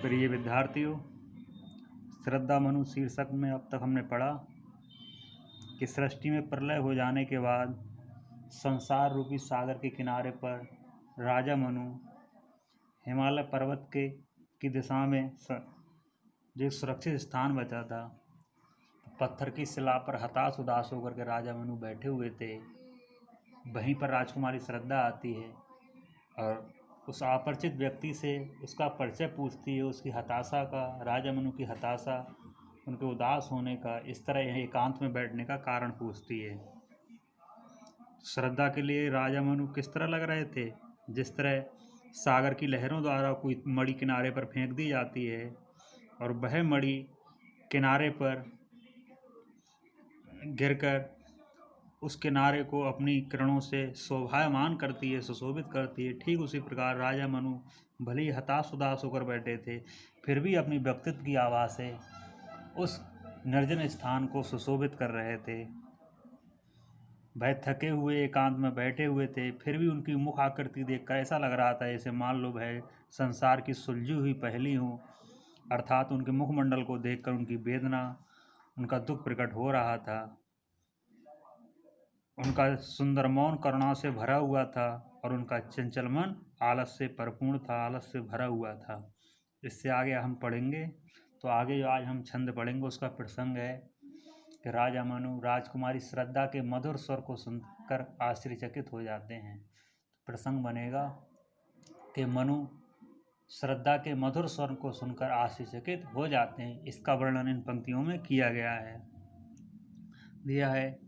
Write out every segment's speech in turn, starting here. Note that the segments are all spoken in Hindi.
प्रिय विद्यार्थियों, श्रद्धा मनु शीर्षक में अब तक हमने पढ़ा कि सृष्टि में प्रलय हो जाने के बाद संसार रूपी सागर के किनारे पर राजा मनु हिमालय पर्वत की दिशा में जो सुरक्षित स्थान बचा था, पत्थर की शिला पर हताश उदास होकर के राजा मनु बैठे हुए थे। वहीं पर राजकुमारी श्रद्धा आती है और उस अपरिचित व्यक्ति से उसका परिचय पूछती है, उसकी हताशा का, राजा मनु की हताशा, उनके उदास होने का, इस तरह यह एकांत में बैठने का कारण पूछती है। श्रद्धा के लिए राजा मनु किस तरह लग रहे थे? जिस तरह सागर की लहरों द्वारा कोई मणि किनारे पर फेंक दी जाती है और वह मणि किनारे पर गिरकर उस किनारे को अपनी किरणों से शोभायमान करती है, सुशोभित करती है। ठीक उसी प्रकार राजा मनु भले ही हताश उदास होकर बैठे थे, फिर भी अपनी व्यक्तित्व की आभा से उस निर्जन स्थान को सुशोभित कर रहे थे। वह थके हुए एकांत में बैठे हुए थे, फिर भी उनकी मुख आकृति देखकर ऐसा लग रहा था जैसे मान लो वह संसार की सुलझी हुई पहेली हो, अर्थात उनके मुखमंडल को देखकर उनकी वेदना, उनका दुख प्रकट हो रहा था। उनका सुंदर मौन करुणा से भरा हुआ था और उनका चंचल मन आलस से परिपूर्ण था, आलस से भरा हुआ था। इससे आगे हम पढ़ेंगे, तो आगे जो आज हम छंद पढ़ेंगे उसका प्रसंग है कि राजा मनु राजकुमारी श्रद्धा के मधुर स्वर को सुनकर आश्चर्यचकित हो जाते हैं। प्रसंग बनेगा कि मनु श्रद्धा के मधुर स्वर को सुनकर आश्चर्यचकित हो जाते हैं। इसका वर्णन इन पंक्तियों में किया गया है। दिया है,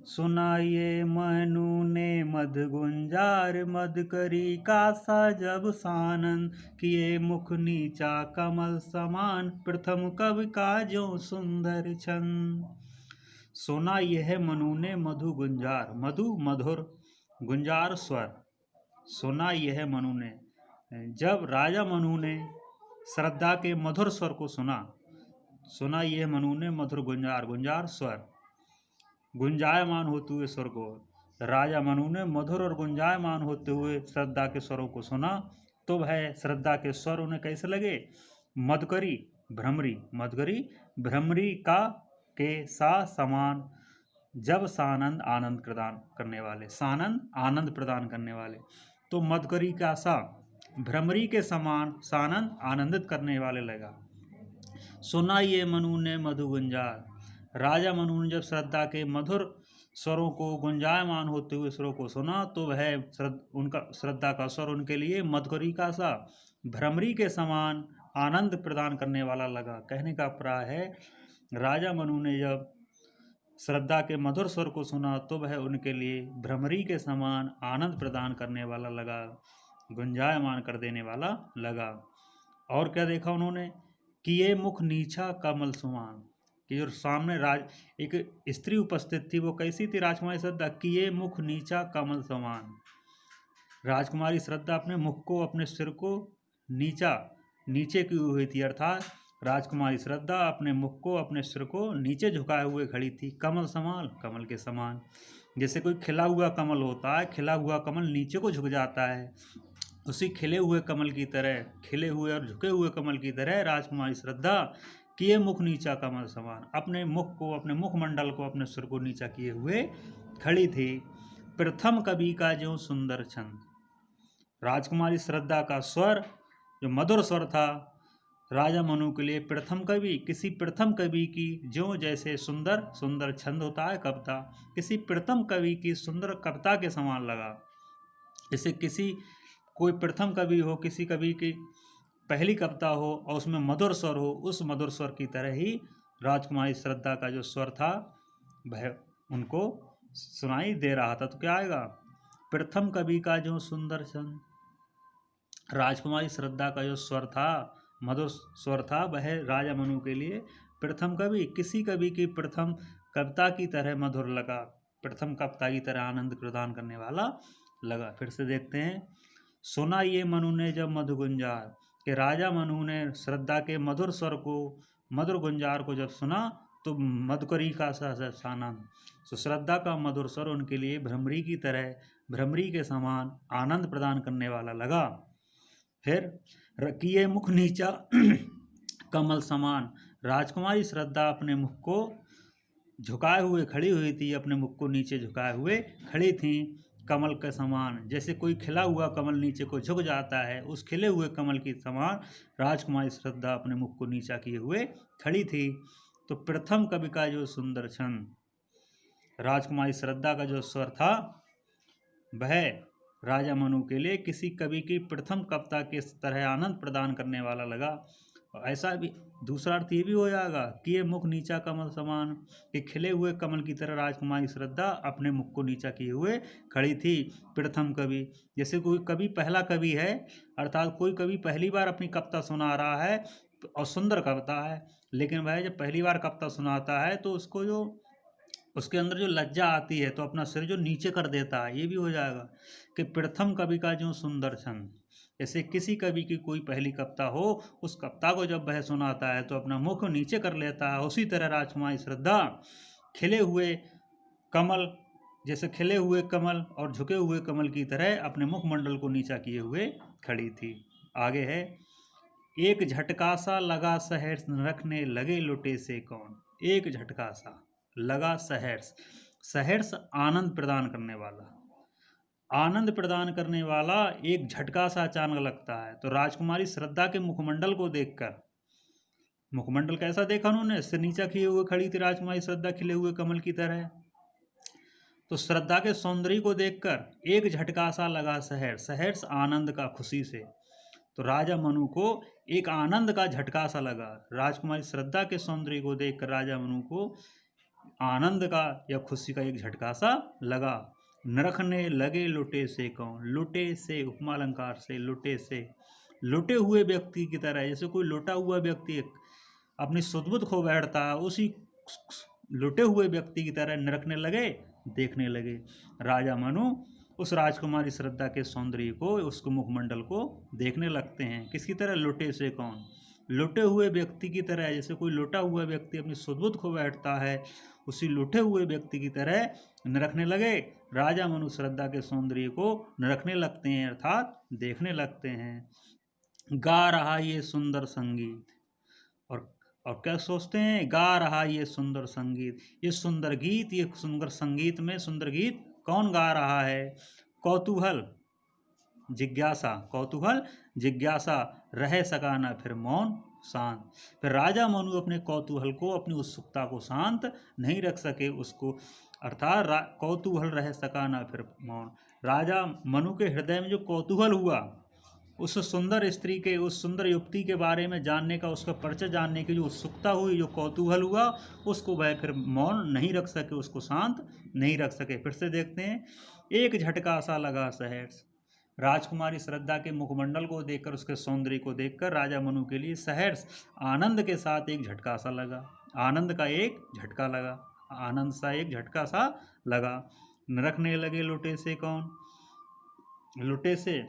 सुनाये मनु ने मद गुंजार, मद करी कासा जब सानन, किए मुख नीचा कमल समान, प्रथम कवि का जो सुंदर छंद। सुना यह मनु ने मधु गुंजार, मधु मधुर, गुंजार स्वर। सुना यह मनु ने, जब राजा मनु ने श्रद्धा के मधुर स्वर को सुना यह मनु ने मधुर गुंजार, गुंजार स्वर, गुंजायमान होते हुए स्वर को, राजा मनु ने मधुर और गुंजायमान होते हुए श्रद्धा के स्वरों को सुना तो वह श्रद्धा के स्वर उन्हें कैसे लगे? मदकरी भ्रमरी, मदकरी भ्रमरी का के सा समान, जब सानंद आनंद प्रदान करने वाले, सानंद आनंद प्रदान करने वाले। तो मदकरी का सा भ्रमरी के समान सानंद आनंदित करने वाले लगा। सुना ये मनु ने मधु गुंजार, राजा मनु ने जब श्रद्धा के मधुर स्वरों को, गुंजायमान होते हुए स्वरों को सुना तो वह उनका श्रद्धा का स्वर उनके लिए मधुकरी का सा भ्रमरी के समान आनंद प्रदान करने वाला लगा। कहने का अभिप्राय है, राजा मनु ने जब श्रद्धा के मधुर स्वर को सुना तो वह उनके लिए भ्रमरी के समान आनंद प्रदान करने वाला लगा, गुंजायमान कर देने वाला लगा। और क्या देखा उन्होंने? किए मुख नीचा कमल समान, कि जो सामने एक स्त्री उपस्थित थी, वो कैसी थी? राजकुमारी श्रद्धा। किए मुख नीचा कमल समान, राजकुमारी श्रद्धा अपने मुख को, अपने सिर को नीचे की हुई थी, अर्थात राजकुमारी श्रद्धा अपने मुख को, अपने सिर को नीचे झुकाए हुए खड़ी थी। कमल समान, कमल के समान। जैसे कोई खिला हुआ कमल होता है, खिला हुआ कमल नीचे को झुक जाता है, उसी खिले हुए कमल की तरह, खिले हुए और झुके हुए कमल की तरह राजकुमारी श्रद्धा किए मुख नीचा कमल समान, अपने मुख को, अपने मुखमंडल को, अपने सिर को नीचा किए हुए खड़ी थी। प्रथम कवि का जो सुंदर छंद, राजकुमारी श्रद्धा का स्वर जो मधुर स्वर था, राजा मनु के लिए प्रथम कवि, किसी प्रथम कवि की जो जैसे सुंदर सुंदर छंद होता है कविता, किसी प्रथम कवि की सुंदर कविता के समान लगा। जैसे कोई प्रथम कवि हो, किसी कवि की पहली कविता हो और उसमें मधुर स्वर हो, उस मधुर स्वर की तरह ही राजकुमारी श्रद्धा का जो स्वर था वह उनको सुनाई दे रहा था। तो क्या आएगा? प्रथम कवि का जो सुंदर छंद, राजकुमारी श्रद्धा का जो स्वर था, मधुर स्वर था, वह राजा मनु के लिए प्रथम कवि, किसी कवि की प्रथम कविता की तरह मधुर लगा, प्रथम कविता की तरह आनंद प्रदान करने वाला लगा। फिर से देखते हैं, सुना ये मनु ने जब मधु गुंजार, कि राजा मनु ने श्रद्धा के मधुर स्वर को, मधुर गुंजार को जब सुना तो मधुकरी का सानंद, तो श्रद्धा का मधुर स्वर उनके लिए भ्रमरी की तरह, भ्रमरी के समान आनंद प्रदान करने वाला लगा। फिर किए मुख नीचा कमल समान, राजकुमारी श्रद्धा अपने मुख को झुकाए हुए खड़ी हुई थी, अपने मुख को नीचे झुकाए हुए खड़ी थी कमल के समान। जैसे कोई खिला हुआ कमल नीचे को झुक जाता है, उस खिले हुए कमल के समान राजकुमारी श्रद्धा अपने मुख को नीचा किए हुए खड़ी थी। तो प्रथम कवि का जो सुंदर छंद, राजकुमारी श्रद्धा का जो स्वर था, वह राजा मनु के लिए किसी कवि की प्रथम कविता के तरह आनंद प्रदान करने वाला लगा। और ऐसा भी दूसरा अर्थ ये भी हो जाएगा कि ये मुख नीचा कमल समान, कि खिले हुए कमल की तरह राजकुमारी श्रद्धा अपने मुख को नीचा किए हुए खड़ी थी। प्रथम कवि, जैसे कोई कवि पहला कवि है, अर्थात कोई कवि पहली बार अपनी कविता सुना रहा है और सुंदर कविता है, लेकिन वह जब पहली बार कविता सुनाता है तो उसको जो उसके अंदर जो लज्जा आती है तो अपना सिर जो नीचे कर देता है। ये भी हो जाएगा कि प्रथम कवि का जो सुंदर छंद, जैसे किसी कवि की कोई पहली कविता हो, उस कविता को जब वह सुनाता है तो अपना मुख नीचे कर लेता है। उसी तरह राजकुमारी श्रद्धा खिले हुए कमल, जैसे खिले हुए कमल और झुके हुए कमल की तरह अपने मुखमंडल को नीचा किए हुए खड़ी थी। आगे है, एक झटका सा लगा सहर्ष रखने लगे लुटे से कौन। एक झटका सा लगा सहर्ष, सहर्ष आनंद प्रदान करने वाला, आनंद प्रदान करने वाला एक झटका सा अचानक लगता है। तो राजकुमारी श्रद्धा के मुखमंडल को देखकर, मुखमंडल कैसा देखा उन्होंने, सिर नीचा किए हुए खड़ी थी राजकुमारी श्रद्धा खिले हुए कमल की तरह। तो श्रद्धा के सौंदर्य को देखकर एक झटका सा लगा सहर्ष, सहर्ष आनंद का, खुशी से। तो राजा मनु को एक आनंद का झटका सा लगा, राजकुमारी श्रद्धा के सौंदर्य को देखकर राजा मनु को आनंद का या खुशी का एक झटका सा लगा। नरखने लगे लुटे से कौन, लुटे से उपमा अलंकार से, लुटे से लुटे हुए व्यक्ति की तरह, जैसे कोई लुटा हुआ व्यक्ति अपनी सुध-बुध खो बैठता है, उसी लुटे हुए व्यक्ति की तरह नरखने लगे, देखने लगे। राजा मनु उस राजकुमारी श्रद्धा के सौंदर्य को, उसको मुखमंडल को देखने लगते हैं। किसकी तरह, लुटे से कौन, लुटे हुए व्यक्ति की तरह। जैसे कोई लुटा हुआ व्यक्ति अपनी सुध-बुध खो बैठता है, उसी लुटे हुए व्यक्ति की तरह नरखने लगे। राजा मनु श्रद्धा के सौंदर्य को नरखने लगते हैं, अर्थात देखने लगते हैं। गा रहा ये सुंदर संगीत, और क्या सोचते हैं, गा रहा ये सुंदर संगीत, ये सुंदर गीत, ये सुंदर संगीत में सुंदर गीत कौन गा रहा है। कौतूहल जिज्ञासा, कौतूहल जिज्ञासा, रह सका न फिर मौन शांत। फिर राजा मनु अपने कौतूहल को, अपनी उत्सुकता को शांत नहीं रख सके, उसको अर्थात कौतूहल रह सका न फिर मौन। राजा मनु के हृदय में जो कौतूहल हुआ, उस सुंदर स्त्री के, उस सुंदर युवती के बारे में जानने का, उसका परिचय जानने की जो उत्सुकता हुई, जो कौतूहल हुआ, उसको वह फिर मौन नहीं रख सके, उसको शांत नहीं रख सके। फिर से देखते हैं, एक झटका सा लगा सहर्ष, राजकुमारी श्रद्धा के मुखमंडल को देखकर, उसके सौंदर्य को देखकर राजा मनु के लिए सहर्ष आनंद के साथ एक झटका सा लगा, आनंद का एक झटका लगा, आनंद सा एक झटका सा लगा। नरखने लगे लुटे से कौन, लुटे से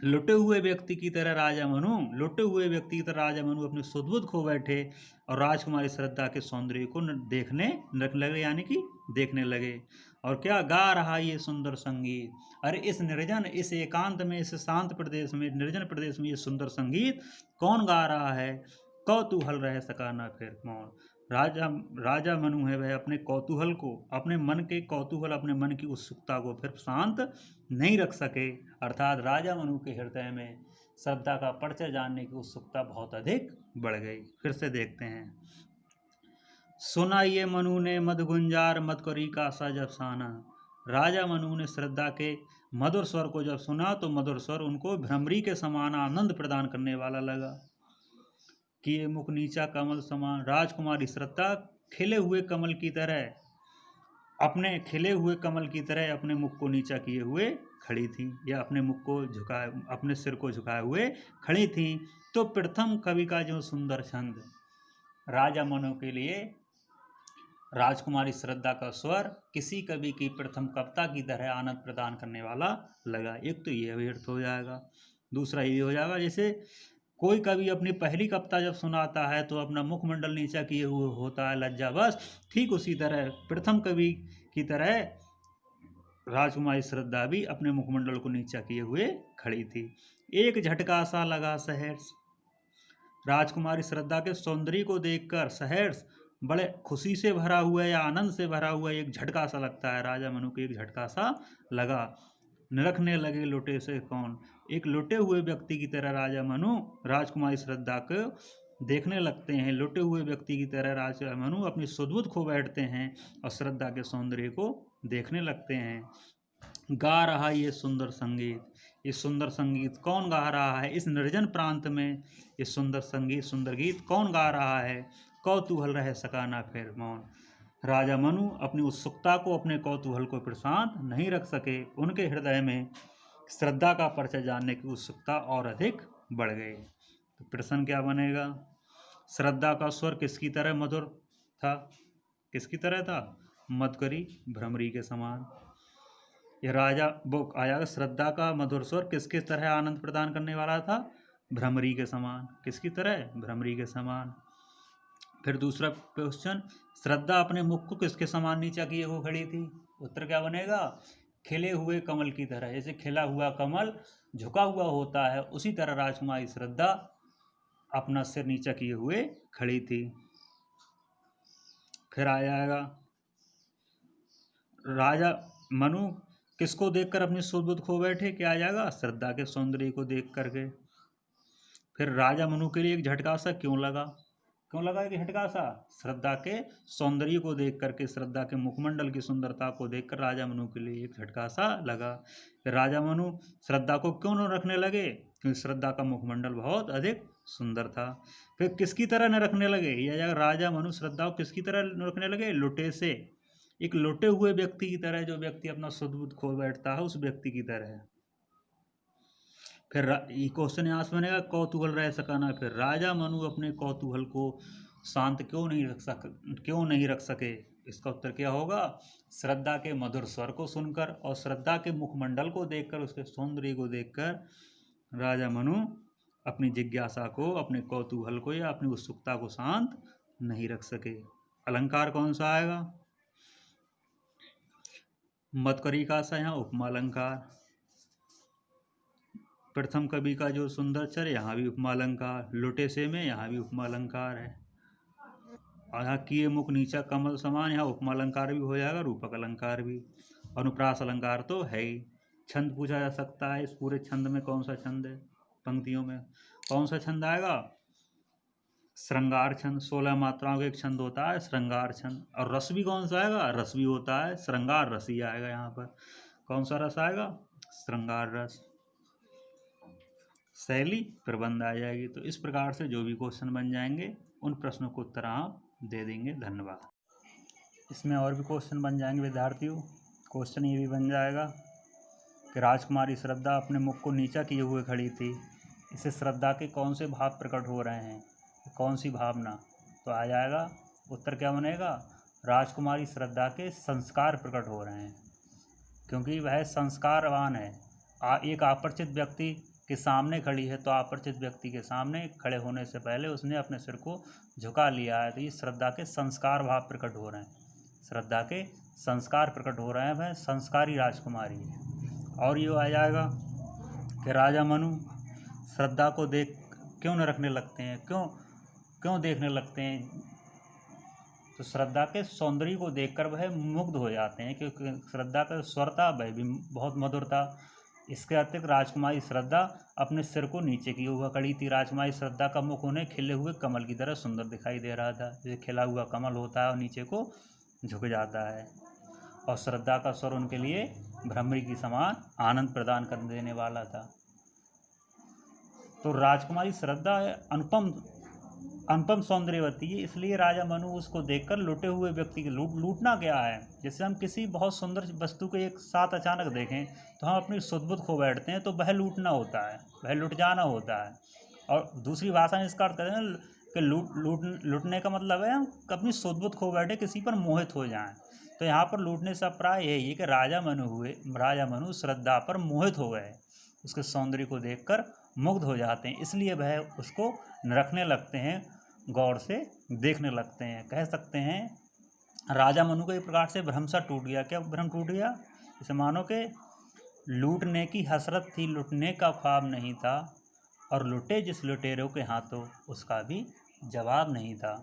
लुटे हुए व्यक्ति की तरह राजा मनु, लुटे हुए व्यक्ति की तरह राजा मनु अपने सुध-बुध खो बैठे और राजकुमारी श्रद्धा के सौंदर्य को देखने लगे, यानी कि देखने लगे। और क्या गा रहा ये सुंदर संगीत, अरे इस निर्जन, इस एकांत में, इस शांत प्रदेश में, निर्जन प्रदेश में ये सुंदर संगीत कौन गा रहा है। कौतूहल रह सका ना फिर मौन, राजा मनु है वह अपने कौतूहल को, अपने मन के कौतूहल, अपने मन की उत्सुकता को फिर शांत नहीं रख सके। अर्थात राजा मनु के हृदय में श्रद्धा का परिचय जानने की उत्सुकता बहुत अधिक बढ़ गई। फिर से देखते हैं, सुना ये मनु ने मद गुंजार मद करी का सा जब साना। राजा मनु ने श्रद्धा के मधुर स्वर को जब सुना तो मधुर स्वर उनको भ्रमरी के समान आनंद प्रदान करने वाला लगा। किए मुख नीचा कमल समान, राजकुमारी श्रद्धा खिले हुए कमल की तरह, अपने खिले हुए कमल की तरह अपने मुख को नीचा किए हुए खड़ी थी, या अपने मुख को झुकाए, अपने सिर को झुकाए हुए खड़ी थी। तो प्रथम कवि का जो सुंदर छंद, राजा मनु के लिए राजकुमारी श्रद्धा का स्वर किसी कवि की प्रथम कविता की तरह आनंद प्रदान करने वाला लगा। एक तो ये भी अर्थ हो जाएगा, दूसरा ये हो जाएगा, जैसे कोई कवि अपनी पहली कविता जब सुनाता है तो अपना मुखमंडल नीचा किए हुए होता है लज्जावश, ठीक उसी तरह प्रथम कवि की तरह राजकुमारी श्रद्धा भी अपने मुखमंडल को नीचा किए हुए खड़ी थी। एक झटका सा लगा सहर्ष। राजकुमारी श्रद्धा के सौंदर्य को देखकर सहर्ष बड़े खुशी से भरा हुआ या आनंद से भरा हुआ एक झटका सा लगता है। राजा मनु को एक झटका सा लगा। निरखने लगे लुटे से कौन। एक लुटे हुए व्यक्ति की तरह राजा मनु राजकुमारी श्रद्धा को देखने लगते हैं। लुटे हुए व्यक्ति की तरह राजा मनु अपनी सुध-बुध खो बैठते हैं और श्रद्धा के सौंदर्य को देखने लगते हैं। गा रहा ये सुंदर संगीत, ये सुंदर संगीत कौन गा रहा है इस निर्जन प्रांत में। ये सुंदर संगीत, सुंदर गीत कौन गा रहा है। कौतूहल रह सका ना फिर मौन। राजा मनु अपनी उत्सुकता को, अपने कौतूहल को फिर शांत नहीं रख सके। उनके हृदय में श्रद्धा का परिचय जानने की उत्सुकता और अधिक बढ़ गई। तो प्रश्न क्या बनेगा। श्रद्धा का स्वर किसकी तरह मधुर था। किसकी तरह था। मधुकरी भ्रमरी के समान। यह राजा वो आया श्रद्धा का मधुर स्वर किसके तरह आनंद प्रदान करने वाला था। भ्रमरी के समान। किसकी तरह। भ्रमरी के समान। फिर दूसरा क्वेश्चन, श्रद्धा अपने मुख को किसके समान नीचा किए हुए खड़ी थी। उत्तर क्या बनेगा। खिले हुए कमल की तरह। जैसे खिला हुआ कमल झुका हुआ होता है उसी तरह राजकुमारी श्रद्धा अपना सिर नीचा किए हुए खड़ी थी। फिर आ जाएगा राजा मनु किसको देखकर अपनी सुध-बुध खो बैठे। क्या आ जाएगा। श्रद्धा के सौंदर्य को देख करके। फिर राजा मनु के लिए एक झटका सा क्यों लगा। क्यों लगा एक झटका सा। श्रद्धा के सौंदर्य को देख करके, श्रद्धा के मुखमंडल की सुंदरता को देखकर राजा मनु के लिए एक झटका सा लगा। फिर राजा मनु श्रद्धा को क्यों न रखने लगे। क्योंकि श्रद्धा का मुखमंडल बहुत अधिक सुंदर था। फिर किसकी तरह न रखने लगे। यह राजा मनु श्रद्धा को किसकी तरह न रखने लगे। लुटे से। एक लुटे हुए व्यक्ति की तरह, जो व्यक्ति अपना सुध-बुध खो बैठता है उस व्यक्ति की तरह। फिर क्वेश्चन यहाँ से बनेगा कौतूहल रह सका ना फिर। राजा मनु अपने कौतूहल को शांत क्यों नहीं रख सके। इसका उत्तर क्या होगा। श्रद्धा के मधुर स्वर को सुनकर और श्रद्धा के मुखमंडल को देखकर, उसके सौंदर्य को देखकर राजा मनु अपनी जिज्ञासा को, अपने कौतूहल को या अपनी उत्सुकता को शांत नहीं रख सके। अलंकार कौन सा आएगा। मधुकरी का सा यहाँ उपमा अलंकार। प्रथम कवि का जो सुंदर चर, यहाँ भी उपमा अलंकार। लुटे से में यहाँ भी उपमा अलंकार है। और यहाँ किए मुख नीचा कमल समान, यहाँ उपमा अलंकार भी हो जाएगा, रूपक अलंकार भी। अनुप्रास अलंकार तो है ही। छंद पूछा जा सकता है, इस पूरे छंद में कौन सा छंद है। पंक्तियों में कौन सा छंद आएगा। श्रृंगार छंद। 16 मात्राओं का एक छंद होता है श्रृंगार छंद। और रस भी कौन सा आएगा। रस भी होता है श्रृंगार रस ही आएगा। यहाँ पर कौन सा रस आएगा। श्रृंगार रस। शैली प्रबंध आ जाएगी। तो इस प्रकार से जो भी क्वेश्चन बन जाएंगे उन प्रश्नों को उत्तर आप दे देंगे। धन्यवाद। इसमें और भी क्वेश्चन बन जाएंगे विद्यार्थियों। क्वेश्चन ये भी बन जाएगा कि राजकुमारी श्रद्धा अपने मुख को नीचा किए हुए खड़ी थी। इससे श्रद्धा के कौन से भाव प्रकट हो रहे हैं, कौन सी भावना। तो आ जाएगा उत्तर क्या बनेगा। राजकुमारी श्रद्धा के संस्कार प्रकट हो रहे हैं, क्योंकि वह संस्कारवान है। एक अपरिचित व्यक्ति के सामने खड़ी है, तो अपरिचित व्यक्ति के सामने खड़े होने से पहले उसने अपने सिर को झुका लिया है। तो ये श्रद्धा के संस्कार भाव प्रकट हो रहे हैं। श्रद्धा के संस्कार प्रकट हो रहे हैं, वह संस्कारी राजकुमारी है। और ये आ जाएगा कि राजा मनु श्रद्धा को देख क्यों न रखने लगते हैं, क्यों देखने लगते हैं। तो श्रद्धा के सौंदर्य को देखकर वह मुग्ध हो जाते हैं, क्योंकि श्रद्धा का स्वर था वह भी बहुत मधुर था। इसके अतिरिक्त राजकुमारी श्रद्धा अपने सिर को नीचे किए हुआ खड़ी थी। राजकुमारी श्रद्धा का मुख उन्हें खिले हुए कमल की तरह सुंदर दिखाई दे रहा था। जैसे खिला हुआ कमल होता है और नीचे को झुक जाता है। और श्रद्धा का स्वर उनके लिए भ्रमरी की समान आनंद प्रदान कर देने वाला था। तो राजकुमारी श्रद्धा अनुपम सौंदर्यवती है, इसलिए राजा मनु उसको देखकर लुटे हुए व्यक्ति के लूटना क्या है। जैसे हम किसी बहुत सुंदर वस्तु को एक साथ अचानक देखें तो हम अपनी सुध-बुध खो बैठते हैं, तो वह लूटना होता है, वह लुट जाना होता है। और दूसरी भाषा में इसका अर्थ करते हैं कि लूटने का मतलब है हम अपनी सुध-बुध खो बैठे, किसी पर मोहित हो जाएं। तो यहाँ पर लूटने से प्राय यही है कि राजा मनु श्रद्धा पर मोहित हो गए, उसके सौंदर्य को देखकर मुग्ध हो जाते हैं, इसलिए वह उसको निरखने लगते हैं, गौर से देखने लगते हैं। कह सकते हैं राजा मनु को एक प्रकार से भ्रम सा टूट गया। क्या भ्रम टूट गया इसे मानो कि लूटने की हसरत थी, लुटने का ख्वाब नहीं था, और लुटे जिस लुटेरों के हाथों उसका भी जवाब नहीं था।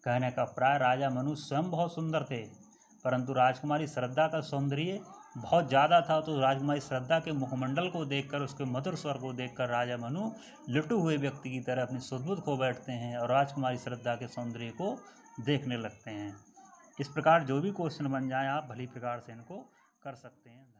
कहने का प्राय राजा मनु स्वयं बहुत सुंदर थे, परंतु राजकुमारी श्रद्धा का सौंदर्य बहुत ज़्यादा था। तो राजकुमारी श्रद्धा के मुखमंडल को देखकर, उसके मधुर स्वर को देखकर राजा मनु लुटे हुए व्यक्ति की तरह अपनी सुध-बुध खो बैठते हैं और राजकुमारी श्रद्धा के सौंदर्य को देखने लगते हैं। इस प्रकार जो भी क्वेश्चन बन जाए आप भली प्रकार से इनको कर सकते हैं।